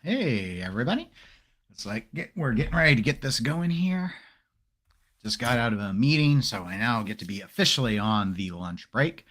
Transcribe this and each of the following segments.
Hey, everybody. It's like we're getting ready to get this going here. Just got out of a meeting, so I now get to be officially on the lunch break.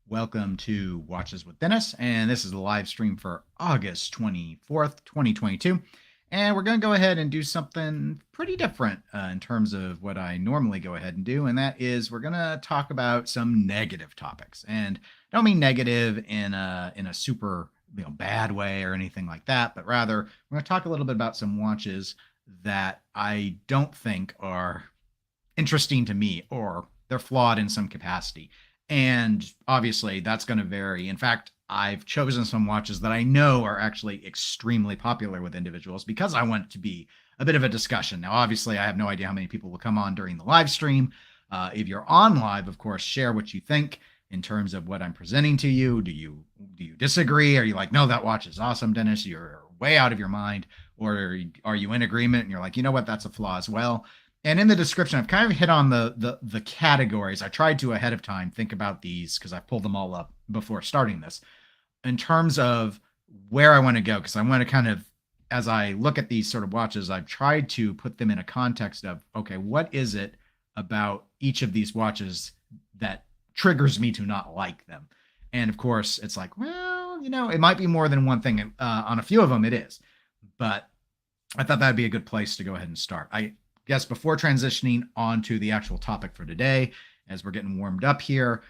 Welcome to Watches with Dennis, and this is the live stream for August 24th, 2022. And we're going to go ahead and do something pretty different in terms of what I normally go ahead and do, and that is we're going to talk about some negative topics. And I don't mean negative in a super bad way or anything like that, but rather we're going to talk a little bit about some watches that I don't think are interesting to me or they're flawed in some capacity. And obviously that's going to vary. In fact, I've chosen some watches that I know are actually extremely popular with individuals because I want it to be a bit of a discussion. Now, obviously, I have no idea how many people will come on during the live stream. If you're on live, of course, share what you think in terms of what I'm presenting to you. Do you disagree? Are you like, no, that watch is awesome, Dennis? You're way out of your mind. Or are you in agreement and you're like, you know what, that's a flaw as well? And in the description, I've kind of hit on the categories. I tried to ahead of time think about these because I pulled them all up before starting this in terms of where I want to go. Because I want to kind of, as I look at these sort of watches, I've tried to put them in a context of, okay, what is it about each of these watches that triggers me to not like them? And of course, it's like, well, it might be more than one thing. On a few of them, it is. But I thought that'd be a good place to go ahead and start. I guess before transitioning on to the actual topic for today, as we're getting warmed up here,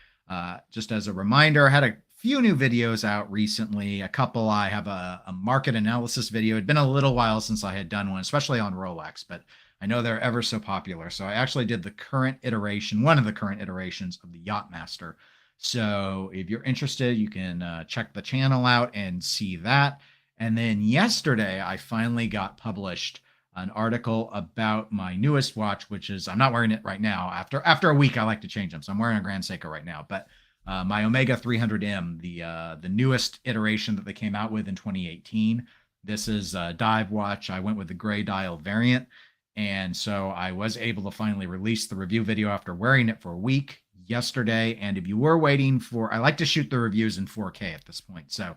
just as a reminder, I had a few new videos out recently. A couple, I have a market analysis video. It'd been a little while since I had done one, especially on Rolex, but I know they're ever so popular. So I actually did the current iteration, one of the current iterations of the Yachtmaster. So if you're interested, you can check the channel out and see that. And then yesterday, I finally got published an article about my newest watch, which is, I'm not wearing it right now. After a week, I like to change them. So I'm wearing a Grand Seiko right now, but my Omega 300M, the newest iteration that they came out with in 2018. This is a dive watch. I went with the gray dial variant. And so I was able to finally release the review video after wearing it for a week yesterday. And if you were waiting for, I like to shoot the reviews in 4K at this point. So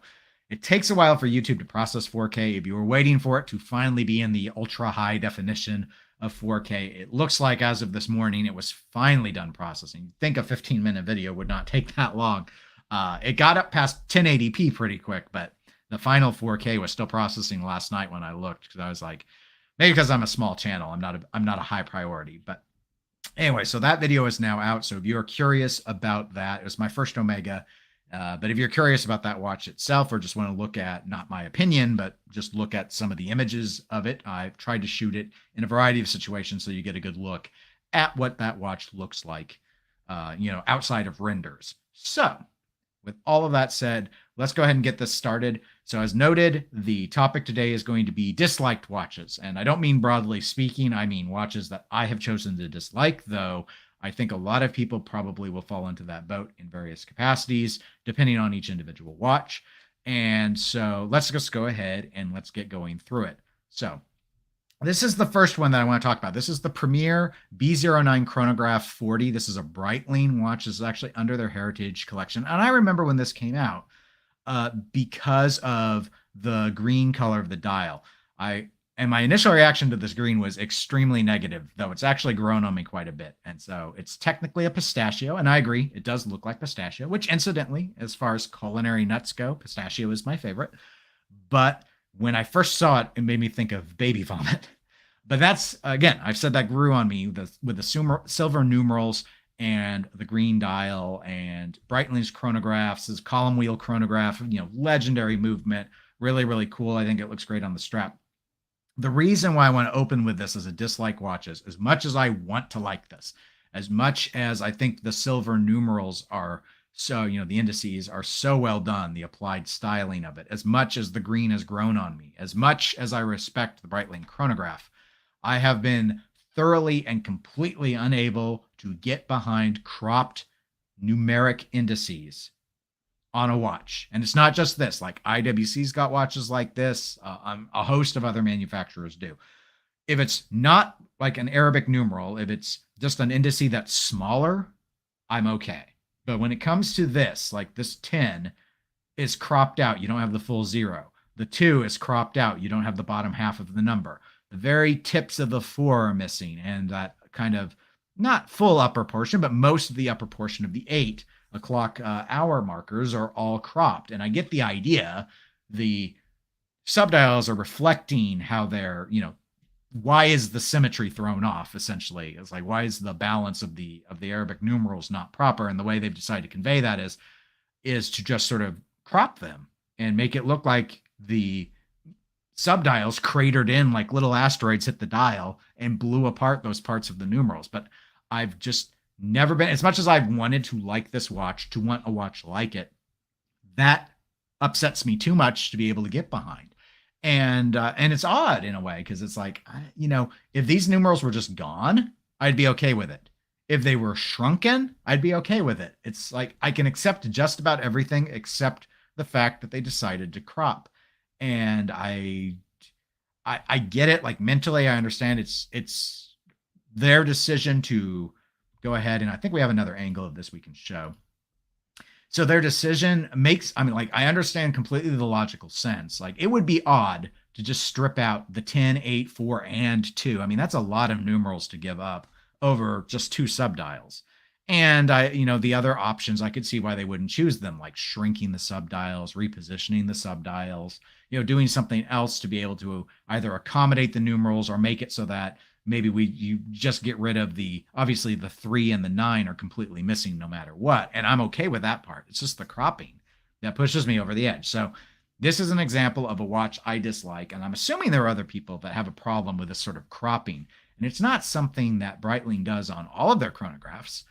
it takes a while for YouTube to process 4K. If you were waiting for it to finally be in the ultra high definition of 4K, it looks like as of this morning, it was finally done processing. You'd think a 15-minute video would not take that long. It got up past 1080p pretty quick, but the final 4K was still processing last night when I looked, because I was like, maybe because I'm a small channel, I'm not a high priority. But anyway, so that video is now out. So if you're curious about that, it was my first Omega. But if you're curious about that watch itself, or just want to look at, not my opinion, but just look at some of the images of it, I've tried to shoot it in a variety of situations so you get a good look at what that watch looks like, outside of renders. So with all of that said, let's go ahead and get this started. So as noted, the topic today is going to be disliked watches. And I don't mean broadly speaking, I mean watches that I have chosen to dislike, though I think a lot of people probably will fall into that boat in various capacities, depending on each individual watch. And so let's just go ahead and let's get going through it. So this is the first one that I want to talk about. This is the Premier B09 Chronograph 40. This is a Breitling watch. This is actually under their Heritage collection. And I remember when this came out because of the green color of the dial. And my initial reaction to this green was extremely negative, though it's actually grown on me quite a bit. And so it's technically a pistachio, and I agree, it does look like pistachio, which incidentally, as far as culinary nuts go, pistachio is my favorite. But when I first saw it, it made me think of baby vomit. But that's, again, I've said that grew on me with the silver numerals and the green dial and Breitling's chronographs, his column wheel chronograph, legendary movement, really, really cool. I think it looks great on the strap. The reason why I want to open with this as a dislike watches, as much as I want to like this, as much as I think the silver numerals are so, the indices are so well done, the applied styling of it, as much as the green has grown on me, as much as I respect the Breitling chronograph, I have been thoroughly and completely unable to get behind cropped numeric indices on a watch. And it's not just this, like IWC's got watches like this. A host of other manufacturers do. If it's not like an Arabic numeral, if it's just an indice that's smaller, I'm okay. But when it comes to this, like this 10 is cropped out, you don't have the full 0. The 2 is cropped out. You don't have the bottom half of the number. The very tips of the 4 are missing, and that kind of not full upper portion, but most of the upper portion of the 8 o'clock hour markers are all cropped. And I get the idea. The subdials are reflecting how they're, why is the symmetry thrown off? Essentially, it's like, why is the balance of the Arabic numerals not proper? And the way they've decided to convey that is to just sort of crop them and make it look like the subdials cratered in like little asteroids hit the dial and blew apart those parts of the numerals. But I've just never been, as much as I've wanted to like this watch, to want a watch like it, that upsets me too much to be able to get behind. And it's odd in a way, because it's like, if these numerals were just gone, I'd be okay with it. If they were shrunken, I'd be okay with it. It's like I can accept just about everything except the fact that they decided to crop. And I get it. Like, mentally, I understand it's their decision to go ahead. And I think we have another angle of this we can show. So their decision makes, I understand completely the logical sense. Like, it would be odd to just strip out the 10, 8, 4, and 2. That's a lot of numerals to give up over just 2 subdials. And the other options, I could see why they wouldn't choose them, like shrinking the subdials, repositioning the subdials, doing something else to be able to either accommodate the numerals or make it so that maybe you just get rid of obviously the 3 and the 9 are completely missing no matter what. And I'm okay with that part. It's just the cropping that pushes me over the edge. So this is an example of a watch I dislike. And I'm assuming there are other people that have a problem with this sort of cropping. And it's not something that Breitling does on all of their chronographs.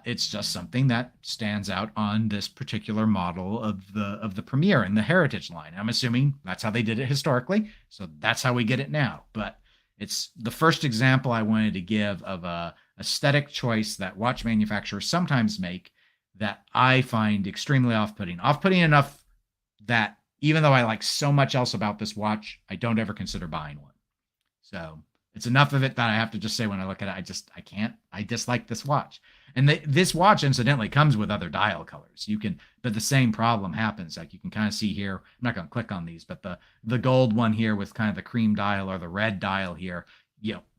It's just something that stands out on this particular model of the Premier and the Heritage line. I'm assuming that's how they did it historically. So that's how we get it now. But it's the first example I wanted to give of a aesthetic choice that watch manufacturers sometimes make that I find extremely off-putting. Off-putting enough that even though I like so much else about this watch, I don't ever consider buying one. So it's enough of it that I have to just say when I look at it, I dislike this watch. And this watch, incidentally, comes with other dial colors. But the same problem happens. Like, you can kind of see here, I'm not going to click on these, but the gold one here with kind of the cream dial or the red dial here,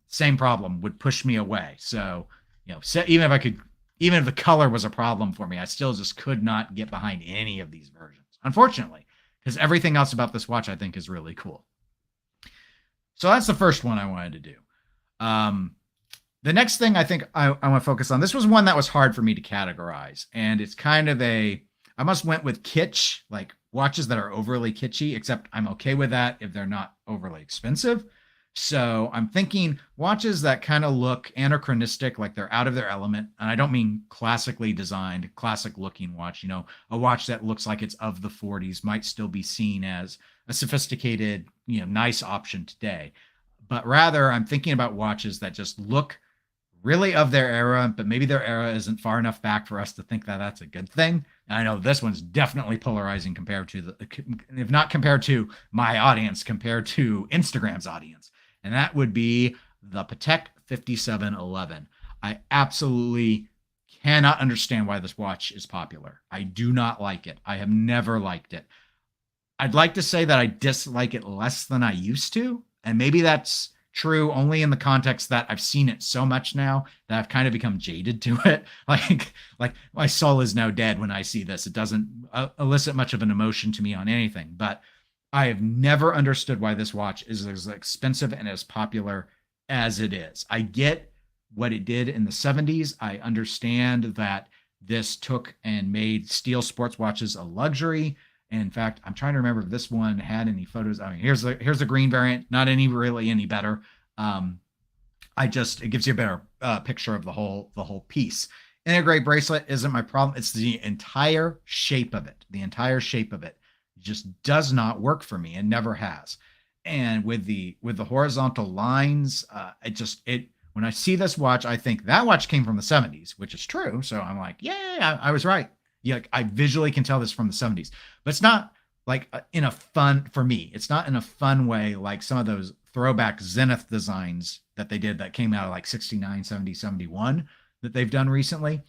same problem would push me away. So, even if the color was a problem for me, I still just could not get behind any of these versions, unfortunately, because everything else about this watch I think is really cool. So that's the first one I wanted to do. The next thing I think I want to focus on, this was one that was hard for me to categorize. And it's kind of I almost went with kitsch, like watches that are overly kitschy, except I'm okay with that if they're not overly expensive. So I'm thinking watches that kind of look anachronistic, like they're out of their element. And I don't mean classically designed, classic looking watch. A watch that looks like it's of the 40s might still be seen as a sophisticated, nice option today. But rather, I'm thinking about watches that just look really of their era, but maybe their era isn't far enough back for us to think that that's a good thing. And I know this one's definitely polarizing compared to if not compared to my audience, compared to Instagram's audience. And that would be the Patek 5711. I absolutely cannot understand why this watch is popular. I do not like it. I have never liked it. I'd like to say that I dislike it less than I used to. And maybe that's true only in the context that I've seen it so much now that I've kind of become jaded to it. Like my soul is now dead when I see this. It doesn't elicit much of an emotion to me on anything, but I have never understood why this watch is as expensive and as popular as it is. I get what it did in the 70s. I understand that this took and made steel sports watches a luxury. And in fact, I'm trying to remember if this one had any photos. Here's the green variant, not really any better. It gives you a better picture of the whole piece. Integrate bracelet isn't my problem. It's the entire shape of it. The entire shape of it just does not work for me and never has. And with the horizontal lines, when I see this watch, I think that watch came from the 70s, which is true. So I'm like, yeah, I was right. Yeah, I visually can tell this from the 70s, but it's not like in a fun, for me, it's not in a fun way like some of those throwback Zenith designs that they did that came out of like 69, 70, 71 that they've done recently.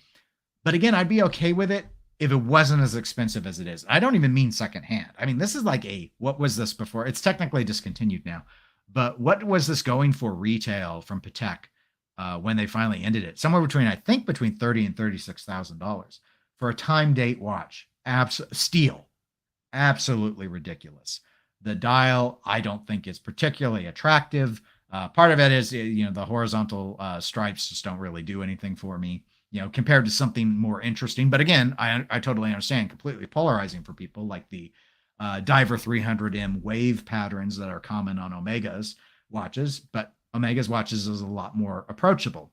But again, I'd be okay with it if it wasn't as expensive as it is. I don't even mean secondhand. I mean, this is like what was this before? It's technically discontinued now, but what was this going for retail from Patek when they finally ended it? Somewhere between, I think, between $30,000 and $36,000 for a time date watch. Steel, absolutely ridiculous. The dial, I don't think is particularly attractive. Part of it is, the horizontal stripes just don't really do anything for me, compared to something more interesting. But again, I totally understand, completely polarizing for people, like the Diver 300M wave patterns that are common on Omega's watches. But Omega's watches is a lot more approachable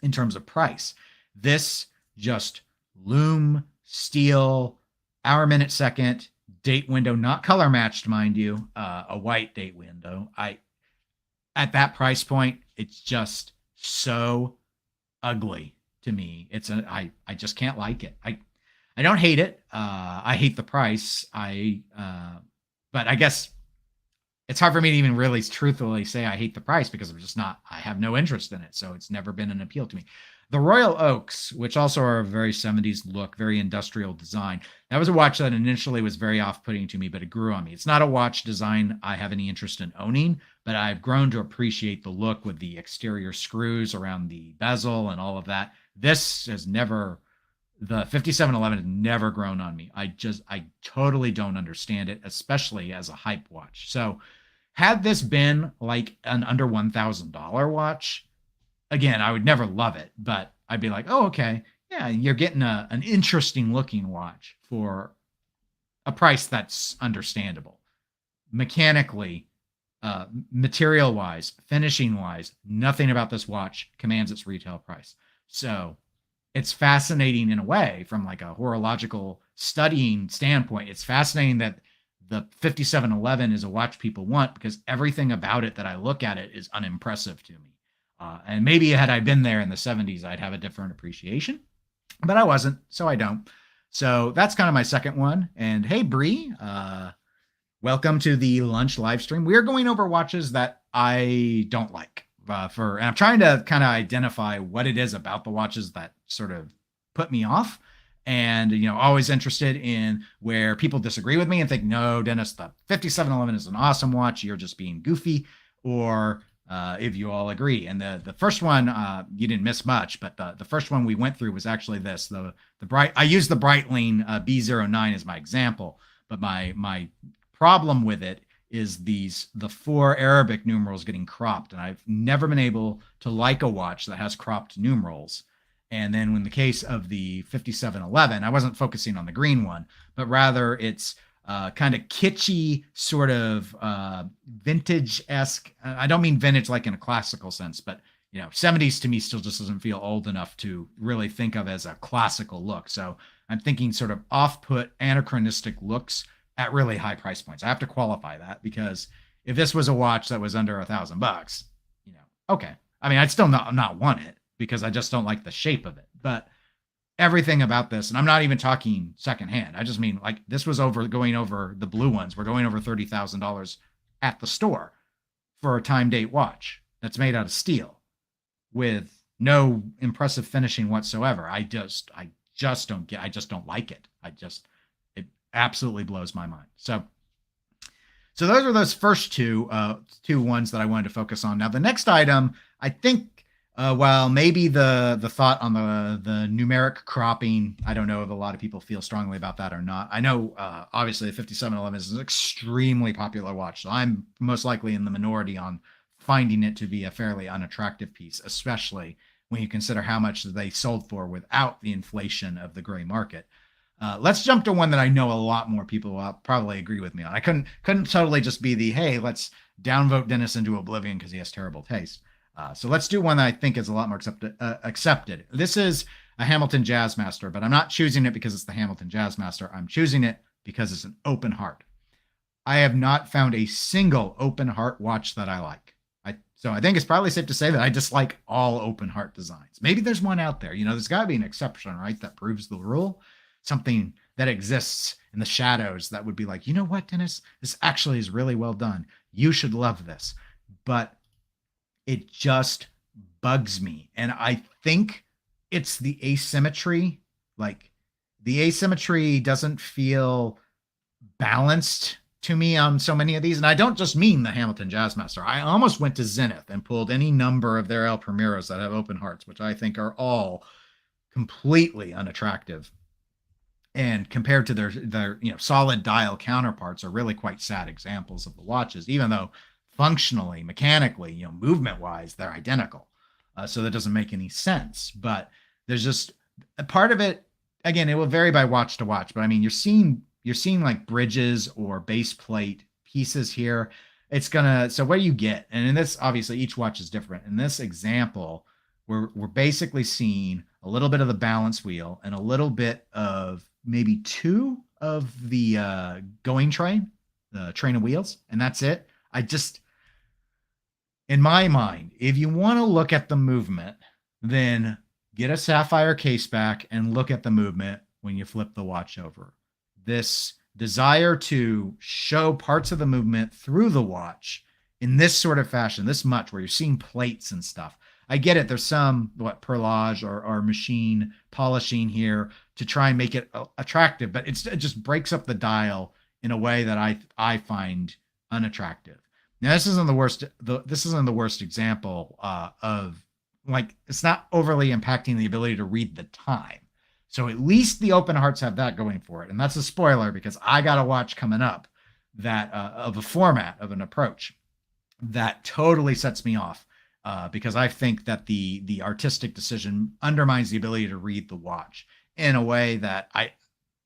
in terms of price. This just loom, steel, hour, minute, second, date window, not color matched, mind you, a white date window. At that price point, it's just so ugly to me. I just can't like it. I don't hate it. I hate the price. But I guess it's hard for me to even really truthfully say I hate the price, because I have no interest in it. So it's never been an appeal to me. The Royal Oaks, which also are a very 70s look, very industrial design. That was a watch that initially was very off-putting to me, but it grew on me. It's not a watch design I have any interest in owning, but I've grown to appreciate the look with the exterior screws around the bezel and all of that. The 5711 has never grown on me. I totally don't understand it, especially as a hype watch. So had this been like an under $1,000 watch, again, I would never love it, but I'd be like, oh, okay. Yeah, you're getting an interesting looking watch for a price that's understandable. Mechanically, material wise, finishing wise, nothing about this watch commands its retail price. So it's fascinating in a way from like a horological studying standpoint. It's fascinating that the 5711 is a watch people want, because everything about it that I look at it is unimpressive to me. And maybe had I been there in the 70s, I'd have a different appreciation, but I wasn't, so I don't. So that's kind of my second one. And hey, Bree, welcome to the lunch live stream. We're going over watches that I don't like. And I'm trying to kind of identify what it is about the watches that sort of put me off. And, always interested in where people disagree with me and think, no, Dennis, the 5711 is an awesome watch. You're just being goofy. Or if you all agree. And the first one, you didn't miss much, but the first one we went through was actually this. I used the Breitling B09 as my example, but my problem with it is the 4 Arabic numerals getting cropped. And I've never been able to like a watch that has cropped numerals. And then in the case of the 5711, I wasn't focusing on the green one, but rather it's kind of kitschy, sort of vintage-esque. I don't mean vintage like in a classical sense, but 70s to me still just doesn't feel old enough to really think of as a classical look. So I'm thinking sort of off-put, anachronistic looks at really high price points. I have to qualify that, because if this was a watch that was under $1,000, okay. I mean, I'd still not want it, because I just don't like the shape of it. But everything about this, and I'm not even talking secondhand, I just mean like this was going over the blue ones. We're going over $30,000 at the store for a time date watch that's made out of steel with no impressive finishing whatsoever. I just don't like it. It absolutely blows my mind. So those are those first two ones that I wanted to focus on. Now the next item, I think, while maybe the thought on the numeric cropping, I don't know if a lot of people feel strongly about that or not. I know, obviously, the 5711 is an extremely popular watch, so I'm most likely in the minority on finding it to be a fairly unattractive piece, especially when you consider how much they sold for without the inflation of the gray market. Let's jump to one that I know a lot more people will probably agree with me on. I couldn't totally just be hey, let's downvote Dennis into oblivion because he has terrible taste. So let's do one that I think is a lot more accepted. This is a Hamilton Jazzmaster, but I'm not choosing it because it's the Hamilton Jazzmaster. I'm choosing it because it's an open heart. I have not found a single open heart watch that I like. So I think it's probably safe to say that I dislike all open heart designs. Maybe there's one out there. There's got to be an exception, right? That proves the rule. Something that exists in the shadows that would be like, you know what, Dennis? This actually is really well done. You should love this. But it just bugs me. And I think it's the asymmetry. Like the asymmetry doesn't feel balanced to me on so many of these. And I don't just mean the Hamilton Jazzmaster. I almost went to Zenith and pulled any number of their El Primeros that have open hearts, which I think are all completely unattractive. And compared to their solid dial counterparts, are really quite sad examples of the watches, even though functionally, mechanically, movement wise, they're identical. So that doesn't make any sense. But there's just a part of it. Again, it will vary by watch to watch. But I mean, you're seeing like bridges or base plate pieces here. It's gonna. So what do you get? And in this, obviously, each watch is different. In this example, we're basically seeing a little bit of the balance wheel and a little bit of maybe two of the going train, the train of wheels, and that's it. In my mind, if you want to look at the movement, then get a sapphire case back and look at the movement when you flip the watch over. This desire to show parts of the movement through the watch in this sort of fashion, this much, where you're seeing plates and stuff. I get it. There's some perlage or machine polishing here to try and make it attractive, but it just breaks up the dial in a way that I find unattractive. Now, this isn't the worst. This isn't the worst example of, like, it's not overly impacting the ability to read the time. So at least the open hearts have that going for it, and that's a spoiler because I got a watch coming up that of a format of an approach that totally sets me off. Because I think that the artistic decision undermines the ability to read the watch in a way that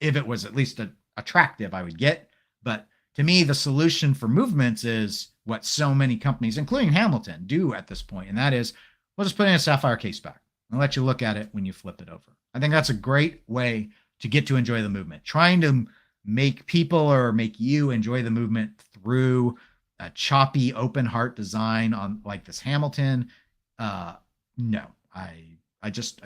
if it was at least attractive, I would get. But to me, the solution for movements is what so many companies, including Hamilton, do at this point, and that is, we'll just put in a sapphire case back and let you look at it when you flip it over. I think that's a great way to get to enjoy the movement. Trying to make people or make you enjoy the movement through a choppy open heart design on like this Hamilton, no, I just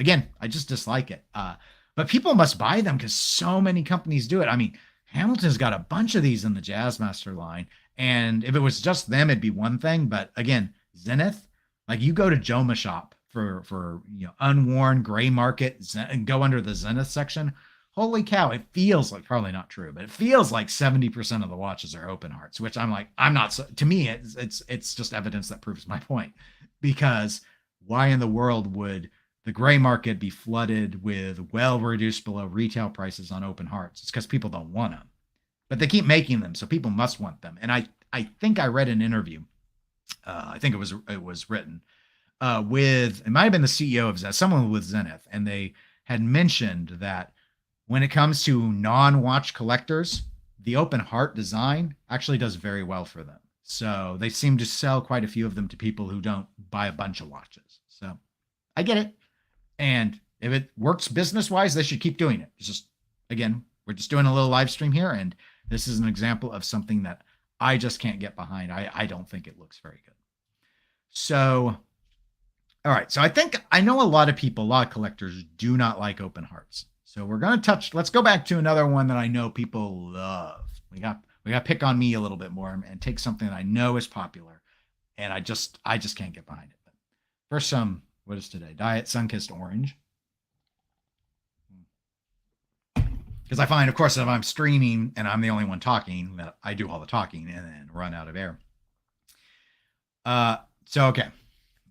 dislike it. But people must buy them because so many companies do it. I mean, Hamilton's got a bunch of these in the Jazzmaster line, and if it was just them, it'd be one thing. But again, Zenith, like, you go to Joma Shop for unworn gray market and go under the Zenith section. Holy cow, it feels like, probably not true, but it feels like 70% of the watches are open hearts, which I'm like, I'm not, to me, it's just evidence that proves my point. Because why in the world would the gray market be flooded with well reduced below retail prices on open hearts? It's because people don't want them, but they keep making them, so people must want them. And I think I read an interview, I think it was written with, it might have been the CEO of Zenith, someone with Zenith, and they had mentioned that when it comes to non-watch collectors, the open heart design actually does very well for them. So they seem to sell quite a few of them to people who don't buy a bunch of watches. So I get it. And if it works business-wise, they should keep doing it. It's just, again, we're just doing a little live stream here, and this is an example of something that I just can't get behind. I don't think it looks very good. So, all right. So I know a lot of collectors do not like open hearts. So we're going to let's go back to another one that I know people love. We got to pick on me a little bit more and take something that I know is popular, and I just can't get behind it. But first, what is today? Diet Sunkissed Orange. Because I find, of course, if I'm streaming and I'm the only one talking, that I do all the talking and then run out of air. So, okay.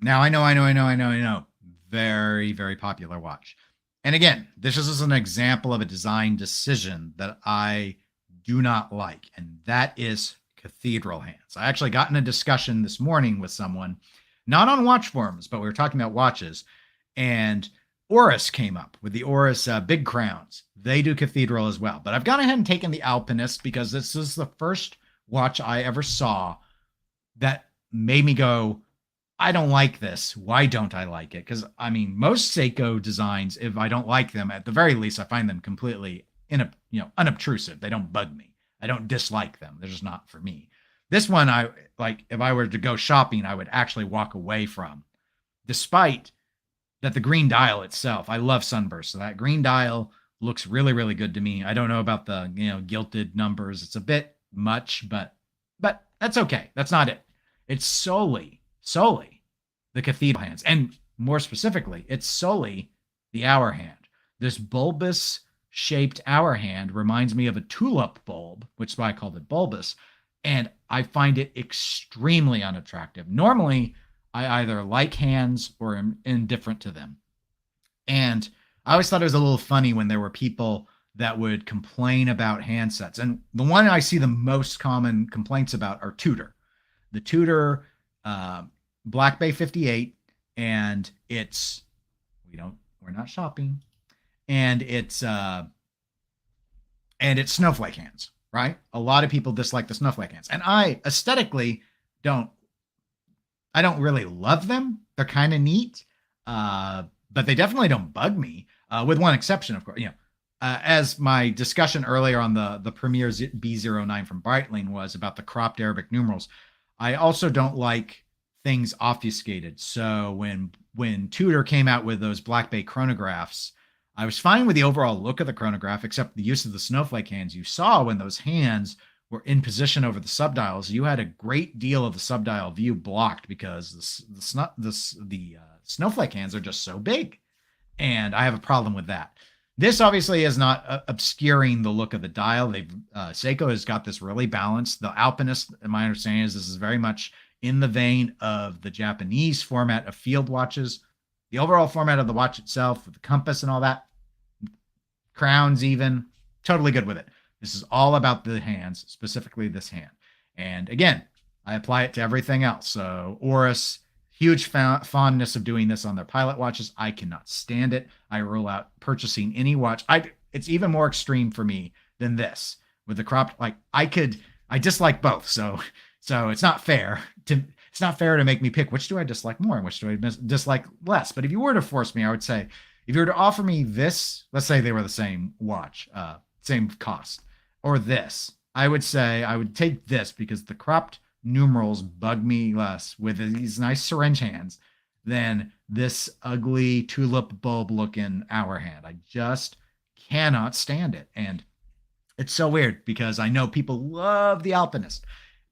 Now I know. Very, very popular watch. And again, this is an example of a design decision that I do not like, and that is Cathedral Hands. I actually got in a discussion this morning with someone, not on watch forums, but we were talking about watches, and Oris came up with the Oris Big Crowns. They do Cathedral as well, but I've gone ahead and taken the Alpinist because this is the first watch I ever saw that made me go, I don't like this. Why don't I like it? Because, I mean, most Seiko designs, if I don't like them, at the very least, I find them completely unobtrusive. They don't bug me. I don't dislike them. They're just not for me. This one, if I were to go shopping, I would actually walk away from, despite that the green dial itself, I love Sunburst. So that green dial looks really, really good to me. I don't know about the, gilded numbers. It's a bit much, but that's okay. That's not it. It's solely the Cathedral Hands. And more specifically, it's solely the hour hand. This bulbous shaped hour hand reminds me of a tulip bulb, which is why I called it bulbous. And I find it extremely unattractive. Normally, I either like hands or am indifferent to them. And I always thought it was a little funny when there were people that would complain about handsets. And the one I see the most common complaints about are Tudor. The Tudor Black Bay 58, and we're not shopping, and it's snowflake hands, right? A lot of people dislike the snowflake hands, and I aesthetically I don't really love them. They're kind of neat, but they definitely don't bug me. With one exception, of course. As my discussion earlier on the Premier B09 from Breitling was about the cropped Arabic numerals, I also don't like things obfuscated. So when Tudor came out with those Black Bay chronographs, I was fine with the overall look of the chronograph, except the use of the snowflake hands. You saw when those hands were in position over the subdials, you had a great deal of the subdial view blocked because the snowflake hands are just so big, and I have a problem with that. This obviously is not obscuring the look of the dial. Seiko has got this really balanced. The Alpinist, in my understanding, is this is very much in the vein of the Japanese format of field watches. The overall format of the watch itself, with the compass and all that, crowns even, totally good with it. This is all about the hands, specifically this hand. And again, I apply it to everything else. So Oris, huge fondness of doing this on their pilot watches. I cannot stand it. I rule out purchasing any watch. It's even more extreme for me than this with the cropped. Like I dislike both. So it's not fair to make me pick which do I dislike more and which do I dislike less. But if you were to force me, I would say if you were to offer me this, let's say they were the same watch, same cost, or this, I would say I would take this because the cropped numerals bug me less with these nice syringe hands than this ugly tulip bulb looking hour hand. I just cannot stand it. And it's so weird because I know people love the Alpinist.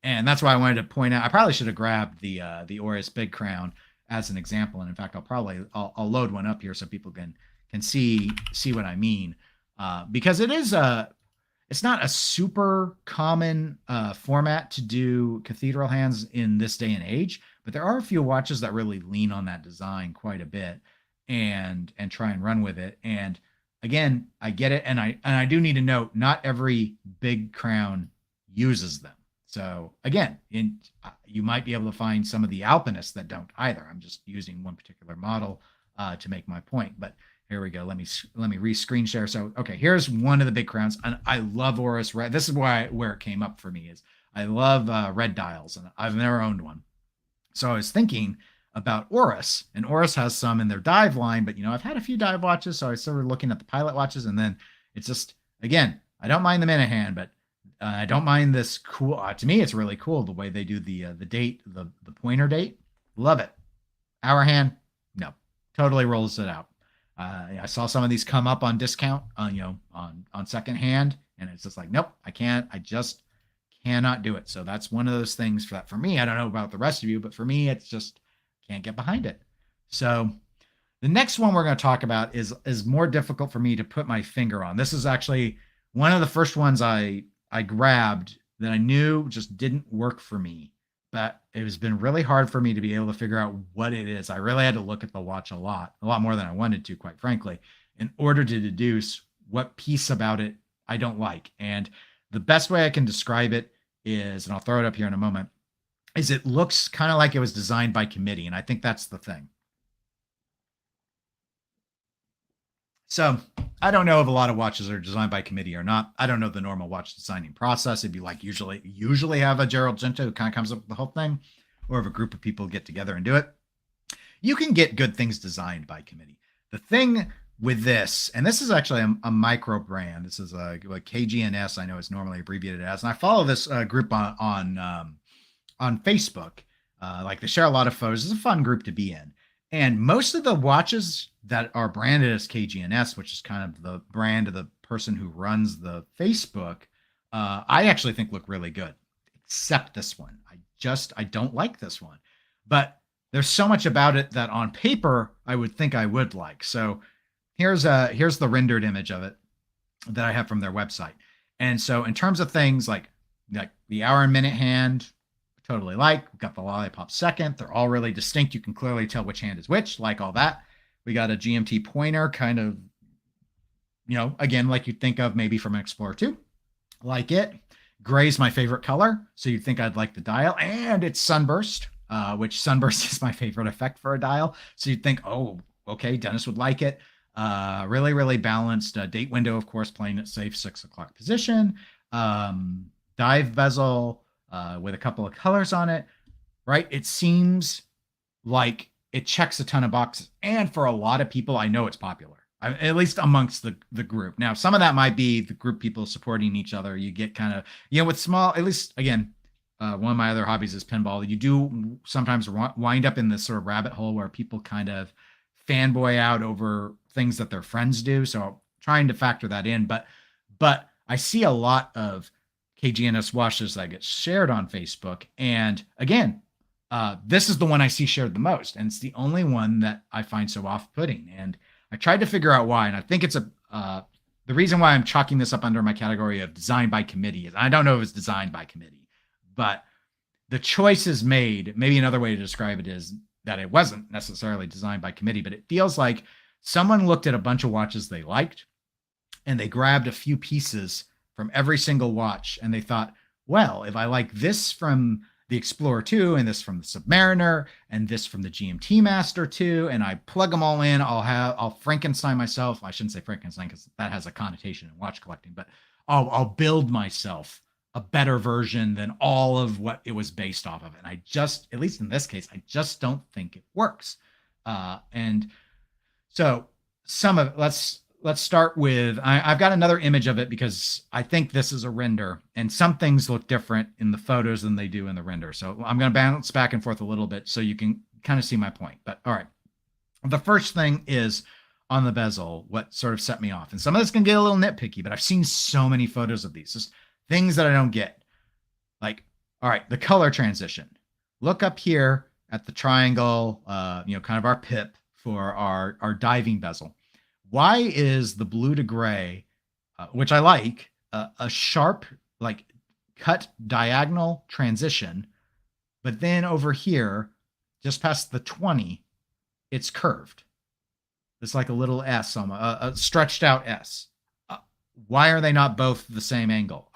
And that's why I wanted to point out, I probably should have grabbed the Oris Big Crown as an example. And in fact, I'll load one up here so people can see what I mean. Because it's not a super common format to do cathedral hands in this day and age, but there are a few watches that really lean on that design quite a bit and try and run with it. And again, I get it, and I do need to note, not every big crown uses them. So again, you might be able to find some of the Alpinists that don't either. I'm just using one particular model to make my point, but here we go. Let me re-screen share. So, okay, here's one of the big crowns. And I love Oris Red. This is where it came up for me is I love red dials, and I've never owned one. So I was thinking about Oris, and Oris has some in their dive line, but I've had a few dive watches, so I started looking at the pilot watches, and then it's just, again, I don't mind the minute hand, but I don't mind this cool. To me, it's really cool the way they do the date, the pointer date. Love it. Hour hand, no, totally rolls it out. I saw some of these come up on discount on second hand, and it's just like, nope, I can't. I just cannot do it. So that's one of those things for me. I don't know about the rest of you, but for me, it's just can't get behind it. So the next one we're going to talk about is more difficult for me to put my finger on. This is actually one of the first ones I grabbed that I knew just didn't work for me. But it has been really hard for me to be able to figure out what it is. I really had to look at the watch a lot more than I wanted to, quite frankly, in order to deduce what piece about it I don't like. And the best way I can describe it is, and I'll throw it up here in a moment, is it looks kind of like it was designed by committee. And I think that's the thing. So I don't know if a lot of watches are designed by committee or not. I don't know the normal watch designing process. It'd be like usually have a Gerald Gento who kind of comes up with the whole thing, or if a group of people get together and do it. You can get good things designed by committee. The thing with this, and this is actually a micro brand. This is a KGNS. I know it's normally abbreviated as, and I follow this group on Facebook. Like they share a lot of photos. It's a fun group to be in. And most of the watches that are branded as KGNS, which is kind of the brand of the person who runs the Facebook, I actually think look really good, except this one. I don't like this one. But there's so much about it that on paper, I would think I would like. So here's the rendered image of it. that I have from their website. And so in terms of things like the hour and minute hand, totally like. We've got the lollipop second. They're all really distinct. You can clearly tell which hand is which, like all that. We got a GMT pointer, kind of, again, like you'd think of maybe from an Explorer 2. Like it. Gray's my favorite color, so you'd think I'd like the dial. And it's sunburst, which sunburst is my favorite effect for a dial. So you'd think, oh, okay, Dennis would like it. Really, really balanced. Date window, of course, playing it safe, 6 o'clock position. Dive bezel with a couple of colors on it, right? It seems like it checks a ton of boxes. And for a lot of people, I know it's popular, at least amongst the group. Now, some of that might be the group people supporting each other. You get kind of, with small, at least, again, one of my other hobbies is pinball. You do sometimes wind up in this sort of rabbit hole where people kind of fanboy out over things that their friends do. So trying to factor that in. But I see a lot of KGNS watches that get shared on Facebook. And again, this is the one I see shared the most. And it's the only one that I find so off-putting. And I tried to figure out why. And I think it's the reason why I'm chalking this up under my category of design by committee is I don't know if it's designed by committee, but the choices made, maybe another way to describe it is that it wasn't necessarily designed by committee, but it feels like someone looked at a bunch of watches they liked and they grabbed a few pieces from every single watch. And they thought, well, if I like this from the Explorer 2 and this from the Submariner and this from the GMT Master 2, and I plug them all in, I'll Frankenstein myself. I shouldn't say Frankenstein because that has a connotation in watch collecting, but I'll build myself a better version than all of what it was based off of. And I just, at least in this case, I just don't think it works. And so let's start with, I've got another image of it because I think this is a render and some things look different in the photos than they do in the render. So I'm going to bounce back and forth a little bit so you can kind of see my point. But all right. The first thing is on the bezel, what sort of set me off. And some of this can get a little nitpicky, but I've seen so many photos of these. Just things that I don't get. Like, all right, the color transition. Look up here at the triangle, kind of our pip for our diving bezel. Why is the blue to gray, which I like, a sharp, like cut diagonal transition, but then over here, just past the 20, it's curved. It's like a little S, a stretched out S. Why are they not both the same angle?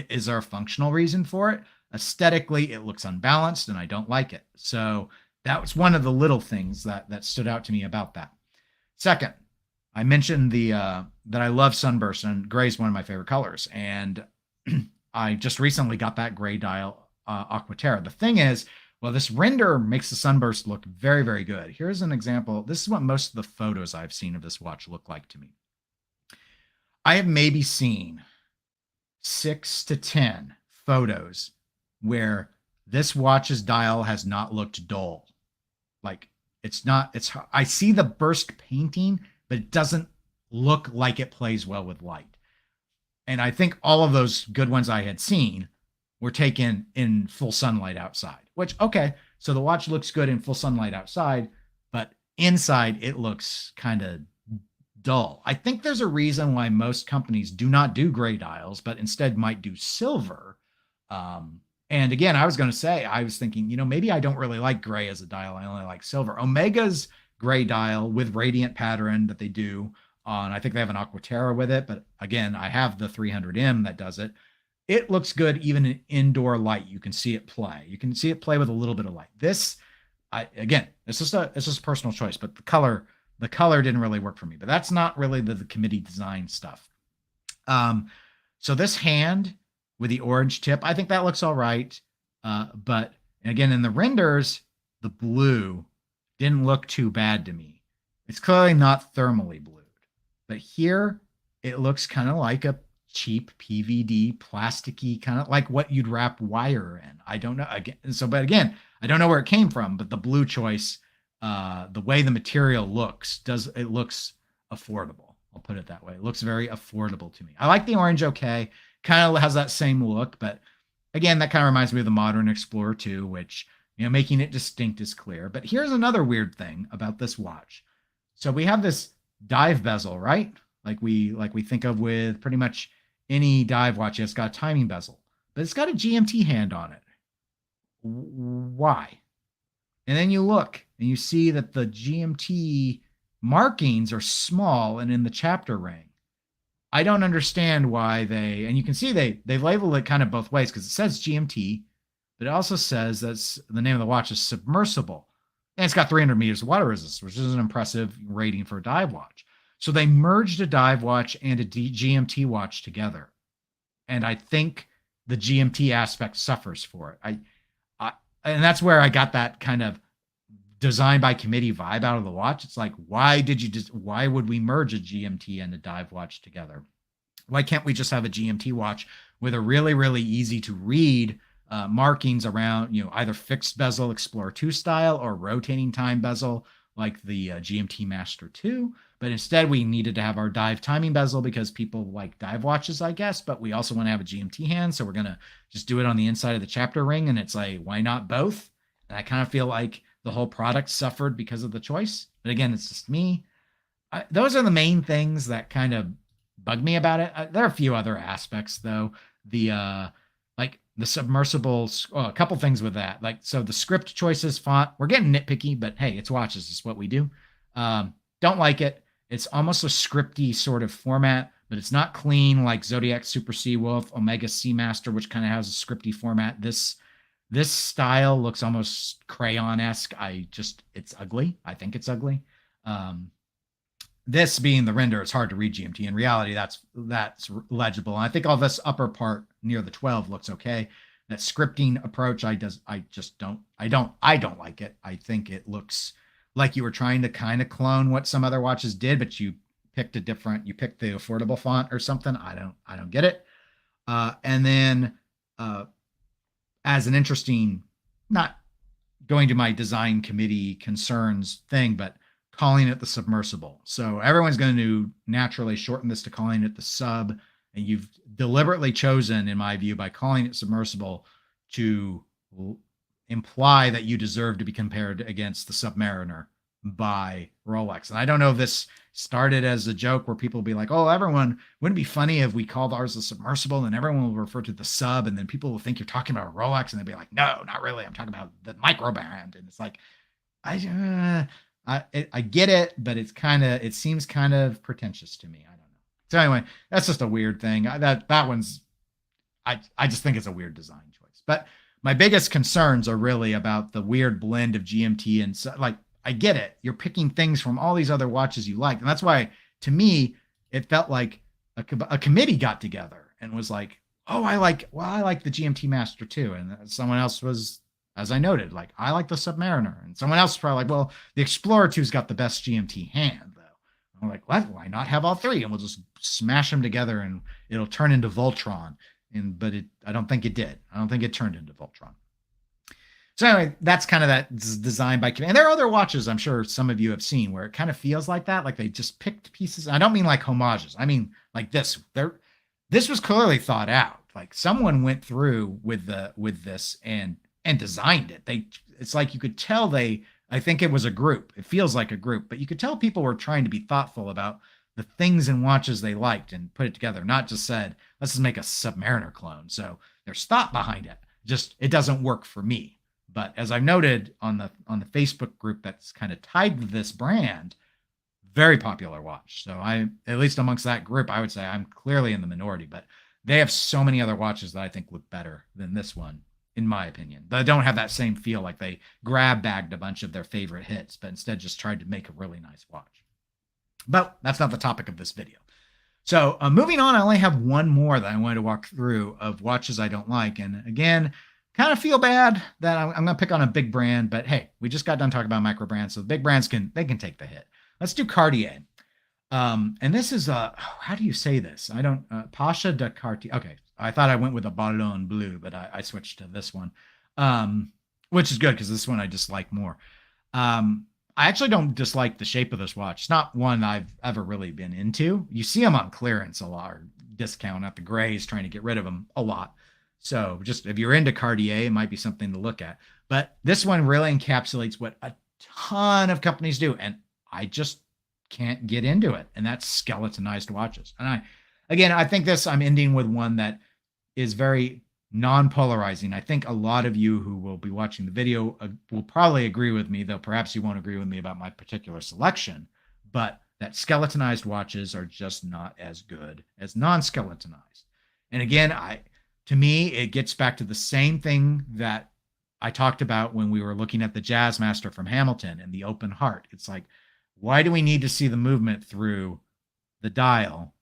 Is there a functional reason for it? Aesthetically, it looks unbalanced, and I don't like it. So that was one of the little things that stood out to me about that. Second, I mentioned that I love sunburst, and gray is one of my favorite colors. And I just recently got that gray dial Aqua Terra. The thing is, well, this render makes the sunburst look very, very good. Here's an example. This is what most of the photos I've seen of this watch look like to me. I have maybe seen 6 to 10 photos where this watch's dial has not looked dull. Like I see the burst painting, but it doesn't look like it plays well with light. And I think all of those good ones I had seen were taken in full sunlight outside, which, okay, so the watch looks good in full sunlight outside, but inside it looks kind of dull. I think there's a reason why most companies do not do gray dials, but instead might do silver. And again, I was thinking, maybe I don't really like gray as a dial. I only like silver. Omega's gray dial with radiant pattern that they do on, I think they have an Aqua Terra with it, but again, I have the 300M that does it. It looks good even in indoor light. You can see it play. You can see it play with a little bit of light. It's just a personal choice, but the color didn't really work for me. But that's not really the committee design stuff. So this hand with the orange tip, I think that looks all right. But again, in the renders, the blue didn't look too bad to me. It's clearly not thermally blued. But here, it looks kind of like a cheap PVD, plasticky, kind of like what you'd wrap wire in. I don't know. But again, I don't know where it came from, but the blue choice, the way the material looks, it looks affordable. I'll put it that way. It looks very affordable to me. I like the orange, okay. Kind of has that same look, but again, that kind of reminds me of the modern Explorer 2, which, making it distinct is clear. But here's another weird thing about this watch. So we have this dive bezel, right? like we think of with pretty much any dive watch. It's got a timing bezel, but it's got a GMT hand on it. Why? And then you look and you see that the GMT markings are small and in the chapter ring. I don't understand why they, and you can see they label it kind of both ways because it says GMT, but it also says that's the name of the watch is submersible. And it's got 300 meters of water resistance, which is an impressive rating for a dive watch. So they merged a dive watch and a GMT watch together. And I think the GMT aspect suffers for it. And that's where I got that kind of design by committee vibe out of the watch. It's like, why would we merge a GMT and a dive watch together? Why can't we just have a GMT watch with a really, really easy to read markings around, either fixed bezel Explorer 2 style or rotating time bezel like the GMT Master 2. But instead we needed to have our dive timing bezel because people like dive watches, I guess, but we also want to have a GMT hand. So we're going to just do it on the inside of the chapter ring. And it's like, why not both? And I kind of feel like the whole product suffered because of the choice. But again, it's just me. Those are the main things that kind of bug me about it. There are a few other aspects though. The submersibles, a couple things with that. So the script choices, font, we're getting nitpicky, but hey, it's watches. It's what we do. Don't like it. It's almost a scripty sort of format, but it's not clean like Zodiac Super Seawolf, Omega Seamaster, which kind of has a scripty format. This style looks almost crayon-esque. It's ugly. I think it's ugly. This being the render, it's hard to read GMT. In reality, that's legible. And I think all this upper part near the 12 looks okay. That scripting approach, I don't like it. I think it looks like you were trying to kind of clone what some other watches did, but you picked the affordable font or something. I don't get it. And then as an interesting, not going to my design committee concerns thing, but calling it the submersible. So everyone's going to naturally shorten this to calling it the sub. And you've deliberately chosen, in my view, by calling it submersible to imply that you deserve to be compared against the Submariner by Rolex. And I don't know if this started as a joke where people will be like, oh, everyone, wouldn't it be funny if we called ours the submersible and everyone will refer to the sub and then people will think you're talking about Rolex and they'll be like, no, not really. I'm talking about the micro brand. And it's like, I get it, but it seems kind of pretentious to me. I don't know. So anyway, that's just a weird thing. I just think it's a weird design choice. But my biggest concerns are really about the weird blend of GMT and I get it. You're picking things from all these other watches you like. And that's why, to me, it felt like a committee got together and was like, oh, I like the GMT Master too. And someone else was, as I noted, like, I like the Submariner. And someone else was probably like, well, the Explorer 2's got the best GMT hand, though. And I'm like, why not have all three? And we'll just smash them together and it'll turn into Voltron. But I don't think it did. I don't think it turned into Voltron. So anyway, that's kind of that design by committee. And there are other watches I'm sure some of you have seen where it kind of feels like that, like they just picked pieces. I don't mean like homages. I mean like this. This was clearly thought out. Like someone went through with this and designed it. It's like you could tell I think it was a group. It feels like a group, but you could tell people were trying to be thoughtful about the things and watches they liked and put it together, not just said, let's just make a Submariner clone. So there's thought behind it. Just it doesn't work for me. But as I've noted on the Facebook group that's kind of tied to this brand, very popular watch. So at least amongst that group, I would say I'm clearly in the minority, but they have so many other watches that I think look better than this one, in my opinion. But I don't have that same feel like they grab bagged a bunch of their favorite hits, but instead just tried to make a really nice watch. But that's not the topic of this video. So moving on, I only have one more that I wanted to walk through of watches I don't like. And again, kind of feel bad that I'm going to pick on a big brand, but hey, we just got done talking about micro brands, so the big brands can take the hit. Let's do Cartier. And this is how do you say this? I don't Pasha de Cartier. Okay, I thought I went with a Ballon Bleu, but I switched to this one, which is good because this one I dislike more. I actually don't dislike the shape of this watch. It's not one I've ever really been into. You see them on clearance a lot, or discount at the Grays, trying to get rid of them a lot. So just if you're into Cartier, it might be something to look at. But this one really encapsulates what a ton of companies do. And I just can't get into it, and that's skeletonized watches. And I think I'm ending with one that is very non-polarizing. I think a lot of you who will be watching the video will probably agree with me, though perhaps you won't agree with me about my particular selection, but that skeletonized watches are just not as good as non-skeletonized. And again, to me, it gets back to the same thing that I talked about when we were looking at the Jazzmaster from Hamilton and the open heart. It's like, why do we need to see the movement through the dial?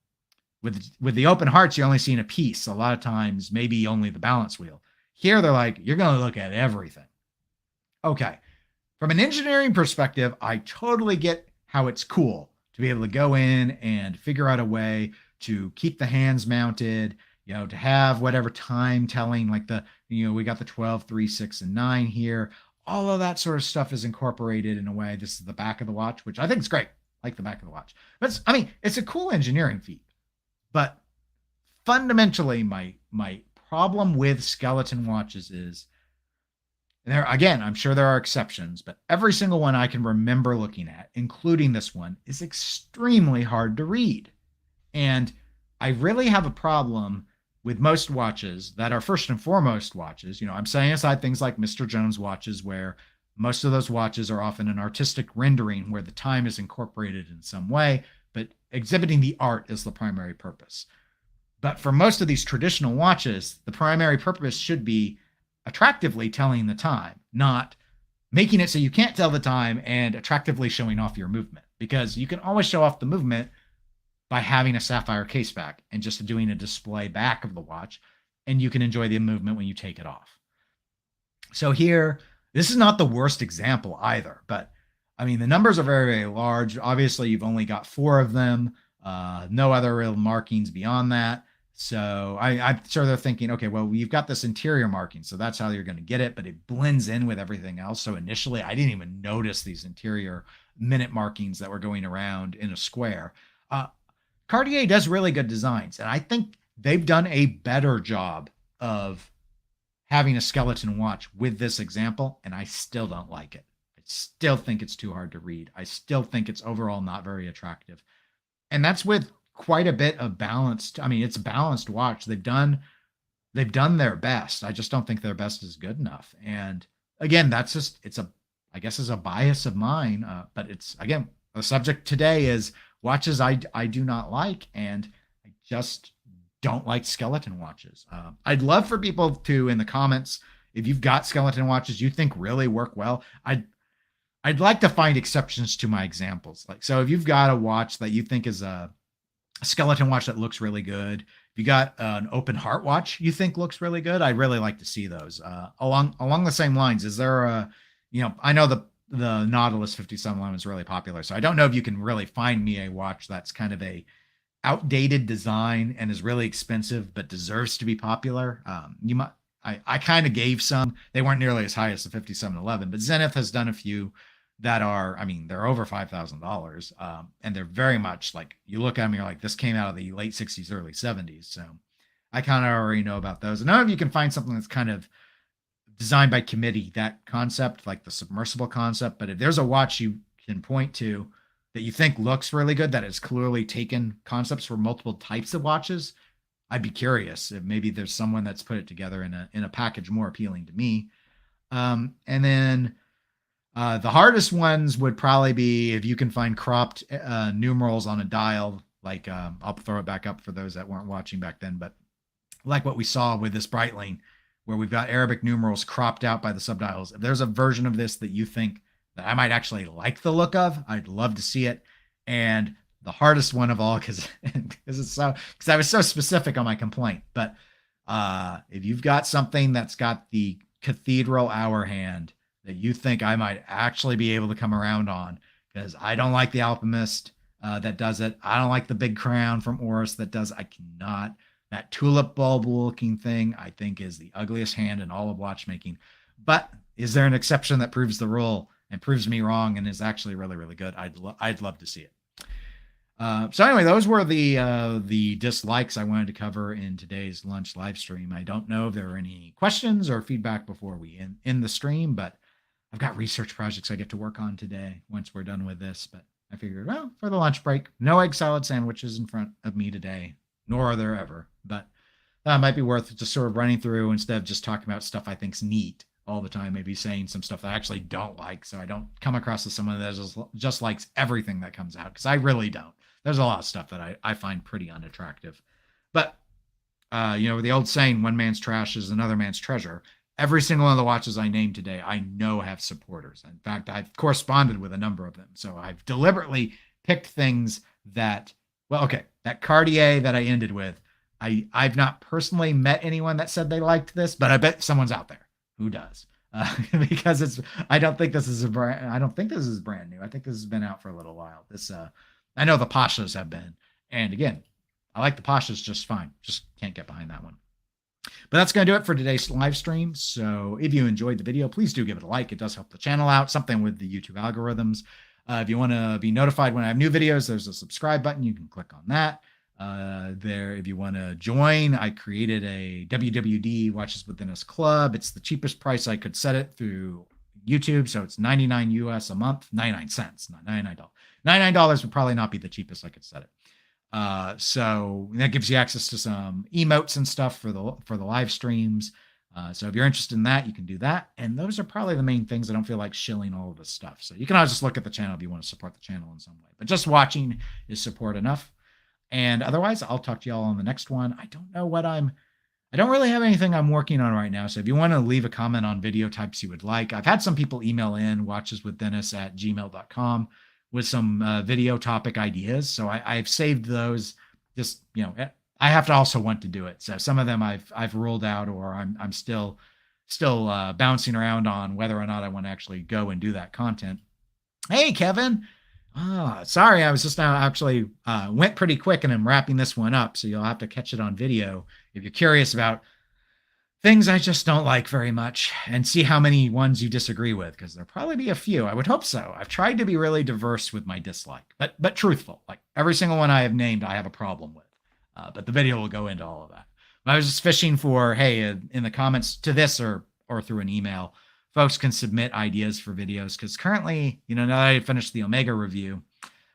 With the open hearts, you're only seeing a piece. A lot of times, maybe only the balance wheel. Here, they're like, you're going to look at everything. Okay. From an engineering perspective, I totally get how it's cool to be able to go in and figure out a way to keep the hands mounted, to have whatever time telling, like we got the 12, 3, 6, and 9 here. All of that sort of stuff is incorporated in a way. This is the back of the watch, which I think is great. I like the back of the watch. But it's a cool engineering feat. But fundamentally, my problem with skeleton watches is, and again, I'm sure there are exceptions, but every single one I can remember looking at, including this one, is extremely hard to read. And I really have a problem with most watches that are first and foremost watches. I'm setting aside things like Mr. Jones watches, where most of those watches are often an artistic rendering where the time is incorporated in some way, but exhibiting the art is the primary purpose. But for most of these traditional watches, the primary purpose should be attractively telling the time, not making it so you can't tell the time and attractively showing off your movement. Because you can always show off the movement by having a sapphire case back and just doing a display back of the watch, and you can enjoy the movement when you take it off. So here, this is not the worst example either, but the numbers are very, very large. Obviously, you've only got 4 of them, no other real markings beyond that. So I'm sure they're thinking, okay, well, you've got this interior marking, so that's how you're going to get it, but it blends in with everything else. So initially, I didn't even notice these interior minute markings that were going around in a square. Cartier does really good designs, and I think they've done a better job of having a skeleton watch with this example, and I still don't like it. I still think it's too hard to read. I still think it's overall not very attractive. And that's with quite a bit of balanced. It's a balanced watch. They've done their best. I just don't think their best is good enough. And again, I guess it's a bias of mine. But it's, again, the subject today is watches I do not like, and I just don't like skeleton watches. I'd love for people to, in the comments, if you've got skeleton watches you think really work well, I'd like to find exceptions to my examples. So if you've got a watch that you think is a skeleton watch that looks really good, if you got an open heart watch you think looks really good, I'd really like to see those. Along the same lines, is there I know the Nautilus 5711 is really popular, so I don't know if you can really find me a watch that's kind of a outdated design and is really expensive but deserves to be popular. I kind of gave some. They weren't nearly as high as the 5711, but Zenith has done a few that are, they're over $5,000. And they're very much like, you look at them, you're like, this came out of the late 60s, early 70s. So I kind of already know about those. And I don't know if you can find something that's kind of designed by committee, that concept, like the submersible concept. But if there's a watch you can point to that you think looks really good, that has clearly taken concepts for multiple types of watches, I'd be curious if maybe there's someone that's put it together in a package more appealing to me. And then the hardest ones would probably be if you can find cropped numerals on a dial. Like I'll throw it back up for those that weren't watching back then, but like what we saw with this Breitling, where we've got Arabic numerals cropped out by the subdials. If there's a version of this that you think that I might actually like the look of, I'd love to see it. And the hardest one of all, because I was so specific on my complaint, but if you've got something that's got the cathedral hour hand that you think I might actually be able to come around on, because I don't like the Alchemist that does it. I don't like the big crown from Oris that does. I cannot. That tulip bulb looking thing, I think, is the ugliest hand in all of watchmaking. But is there an exception that proves the rule and proves me wrong and is actually really, really good? I'd love to see it. So anyway, those were the dislikes I wanted to cover in today's lunch live stream. I don't know if there are any questions or feedback before we end the stream, but I've got research projects I get to work on today once we're done with this. But I figured, well, for the lunch break, no egg salad sandwiches in front of me today, nor are there ever. But that might be worth just sort of running through instead of just talking about stuff I think's neat all the time. Maybe saying some stuff that I actually don't like, so I don't come across as someone that just likes everything that comes out, because I really don't. There's a lot of stuff that I find pretty unattractive. But the old saying, one man's trash is another man's treasure. Every single one of the watches I named today, I know have supporters. In fact, I've corresponded with a number of them. So I've deliberately picked things that, that Cartier that I ended with, I've not personally met anyone that said they liked this, but I bet someone's out there who does. Because I don't think this is brand new. I think this has been out for a little while. I know the Pashas have been. And again, I like the Pashas just fine. Just can't get behind that one. But that's going to do it for today's live stream. So if you enjoyed the video, please do give it a like. It does help the channel out, something with the YouTube algorithms. If you want to be notified when I have new videos, there's a subscribe button. You can click on that. If you want to join, I created a WWD Watches Within Us Club. It's the cheapest price I could set it through YouTube. So it's 99 US a month, 99 cents, not $99. $99 would probably not be the cheapest I could set it. So that gives you access to some emotes and stuff for the live streams. So if you're interested in that, you can do that. And those are probably the main things. I don't feel like shilling all of this stuff. So you can always just look at the channel if you want to support the channel in some way. But just watching is support enough. And otherwise, I'll talk to y'all on the next one. I don't really have anything I'm working on right now. So if you want to leave a comment on video types you would like, I've had some people email in watcheswithdennis@gmail.com with some video topic ideas. So I've saved those. Just, I have to also want to do it. So some of them I've ruled out, or I'm still bouncing around on whether or not I want to actually go and do that content. Hey, Kevin. Sorry, I was just now actually went pretty quick, and I'm wrapping this one up. So you'll have to catch it on video if you're curious about things I just don't like very much, and see how many ones you disagree with, because there'll probably be a few. I would hope so. I've tried to be really diverse with my dislike, but truthful. Like every single one I have named, I have a problem with. But the video will go into all of that. But I was just fishing for, hey, in the comments to this or through an email, folks can submit ideas for videos, because currently, now that I finished the Omega review,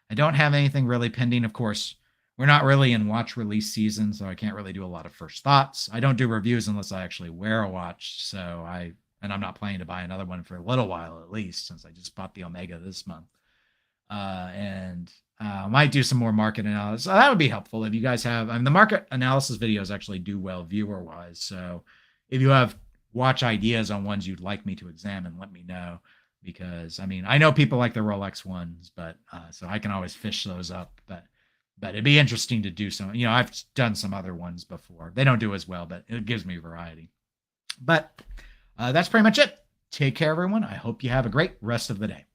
I don't have anything really pending. Of course, we're not really in watch release season, so I can't really do a lot of first thoughts. I don't do reviews unless I actually wear a watch. So I'm not planning to buy another one for a little while, at least, since I just bought the Omega this month. I might do some more market analysis. That would be helpful if you guys have. The market analysis videos actually do well viewer-wise. So if you have watch ideas on ones you'd like me to examine, let me know. Because I know people like the Rolex ones, but so I can always fish those up. But it'd be interesting to do some. I've done some other ones before. They don't do as well, but it gives me variety. But that's pretty much it. Take care, everyone. I hope you have a great rest of the day.